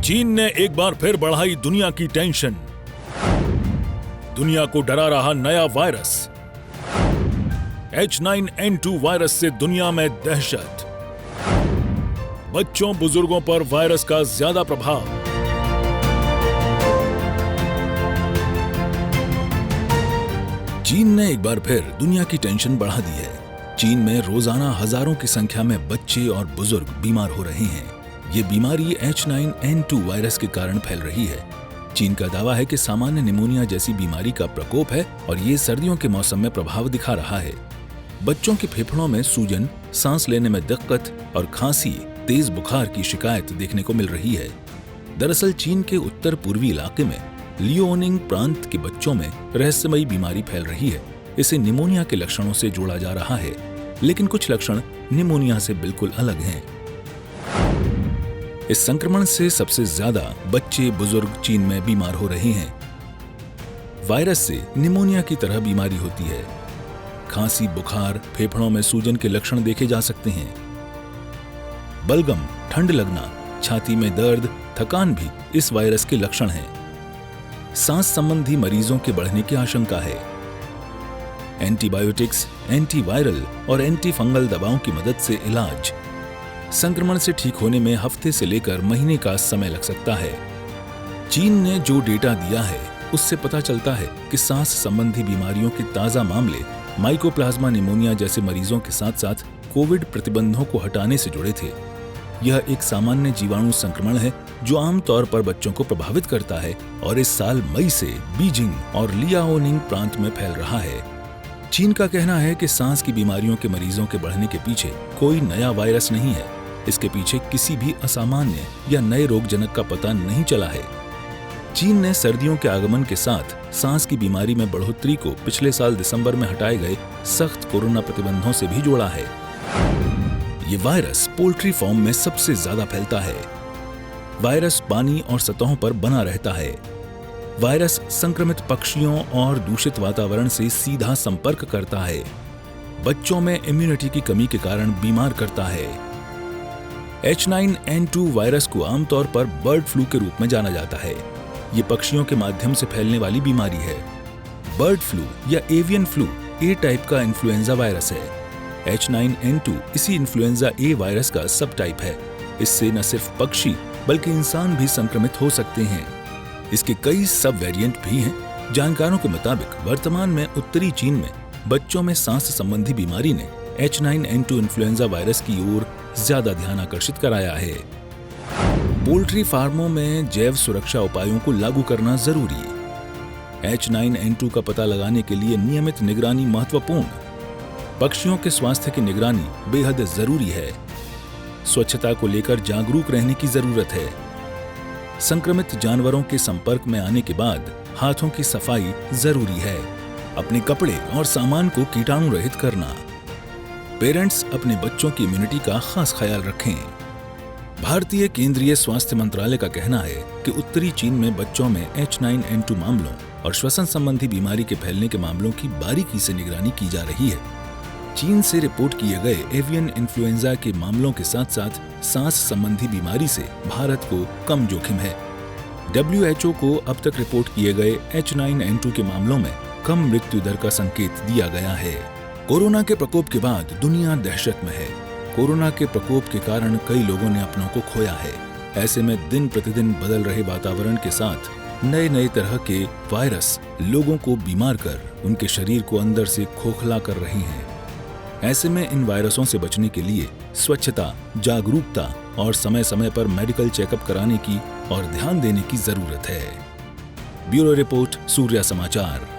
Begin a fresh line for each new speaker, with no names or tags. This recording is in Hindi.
चीन ने एक बार फिर बढ़ाई दुनिया की टेंशन। दुनिया को डरा रहा नया वायरस H9N2 वायरस से दुनिया में दहशत। बच्चों बुजुर्गों पर वायरस का ज्यादा प्रभाव। चीन ने एक बार फिर दुनिया की टेंशन बढ़ा दी है। चीन में रोजाना हजारों की संख्या में बच्चे और बुजुर्ग बीमार हो रहे हैं। ये बीमारी H9N2 वायरस के कारण फैल रही है। चीन का दावा है कि सामान्य निमोनिया जैसी बीमारी का प्रकोप है और ये सर्दियों के मौसम में प्रभाव दिखा रहा है। बच्चों के फेफड़ों में सूजन, सांस लेने में दिक्कत और खांसी, तेज बुखार की शिकायत देखने को मिल रही है। दरअसल चीन के उत्तर पूर्वी इलाके में लियोनिंग प्रांत के बच्चों में रहस्यमयी बीमारी फैल रही है। इसे निमोनिया के लक्षणों से जोड़ा जा रहा है, लेकिन कुछ लक्षण निमोनिया से बिल्कुल अलग हैं। इस संक्रमण से सबसे ज्यादा बच्चे बुजुर्ग चीन में बीमार हो रहे हैं। वायरस से निमोनिया की तरह बीमारी होती है। खांसी, बुखार, फेफड़ों में सूजन के लक्षण देखे जा सकते हैं। बलगम, ठंड लगना, छाती में दर्द, थकान भी इस वायरस के लक्षण हैं। सांस संबंधी मरीजों के बढ़ने की आशंका है। एंटीबायोटिक्स, एंटीवायरल और एंटी फंगल दवाओं की मदद से इलाज। संक्रमण से ठीक होने में हफ्ते से लेकर महीने का समय लग सकता है। चीन ने जो डेटा दिया है उससे पता चलता है कि सांस संबंधी बीमारियों के ताजा मामले माइकोप्लाज्मा निमोनिया जैसे मरीजों के साथ साथ कोविड प्रतिबंधों को हटाने से जुड़े थे। यह एक सामान्य जीवाणु संक्रमण है जो आमतौर पर बच्चों को प्रभावित करता है और इस साल मई से बीजिंग और लियाओनिंग प्रांत में फैल रहा है। चीन का कहना है कि सांस की बीमारियों के मरीजों के बढ़ने के पीछे कोई नया वायरस नहीं है। इसके पीछे किसी भी असामान्य या नए रोगजनक का पता नहीं चला है। चीन ने सर्दियों के आगमन के साथ सांस की बीमारी में बढ़ोतरी को पिछले साल दिसंबर में हटाए गए सख्त कोरोना प्रतिबंधों से भी जोड़ा है। ये वायरस पोल्ट्री फार्म में सबसे ज्यादा फैलता है। वायरस पानी और सतहों पर बना रहता है। वायरस संक्रमित पक्षियों और दूषित वातावरण से सीधा संपर्क करता है। बच्चों में इम्यूनिटी की कमी के कारण बीमार करता है। H9N2 वायरस को आमतौर पर बर्ड फ्लू के रूप में जाना जाता है। ये पक्षियों के माध्यम से फैलने वाली बीमारी है। बर्ड फ्लू या एवियन फ्लू ए टाइप का इन्फ्लुएंजा वायरस है। H9N2 इसी इन्फ्लुएंजा ए वायरस का सब टाइप है। इससे न सिर्फ पक्षी बल्कि इंसान भी संक्रमित हो सकते हैं। इसके कई सब वेरिएंट भी हैं। जानकारों के मुताबिक वर्तमान में उत्तरी चीन में बच्चों में सांस संबंधी बीमारी ने H9N2 इन्फ्लुएंजा वायरस की ओर ज्यादा ध्यान आकर्षित कराया है। पोल्ट्री फार्मों में जैव सुरक्षा उपायों को लागू करना जरूरी। H9N2 का पता लगाने के लिए नियमित निगरानी महत्वपूर्ण। पक्षियों के स्वास्थ्य की निगरानी बेहद जरूरी है। स्वच्छता को लेकर जागरूक रहने की जरूरत है। संक्रमित जानवरों के संपर्क में आने के बाद हाथों की सफाई जरूरी है। अपने कपड़े और सामान को कीटाणु रहित करना। पेरेंट्स अपने बच्चों की इम्यूनिटी का खास ख्याल रखें। भारतीय केंद्रीय स्वास्थ्य मंत्रालय का कहना है कि उत्तरी चीन में बच्चों में H9N2 मामलों और श्वसन संबंधी बीमारी के फैलने के मामलों की बारीकी से निगरानी की जा रही है। चीन से रिपोर्ट किए गए एवियन इन्फ्लुएंजा के मामलों के साथ साथ सांस संबंधी बीमारी से भारत को कम जोखिम है। WHO को अब तक रिपोर्ट किए गए H9N2 के मामलों में कम मृत्यु दर का संकेत दिया गया है। कोरोना के प्रकोप के बाद दुनिया दहशत में है। कोरोना के प्रकोप के कारण कई लोगों ने अपनों को खोया है। ऐसे में दिन प्रतिदिन बदल रहे वातावरण के साथ नए नए तरह के वायरस लोगों को बीमार कर उनके शरीर को अंदर से खोखला कर रही हैं। ऐसे में इन वायरसों से बचने के लिए स्वच्छता, जागरूकता और समय समय पर मेडिकल चेकअप कराने की और ध्यान देने की जरूरत है। ब्यूरो रिपोर्ट, सूर्या समाचार।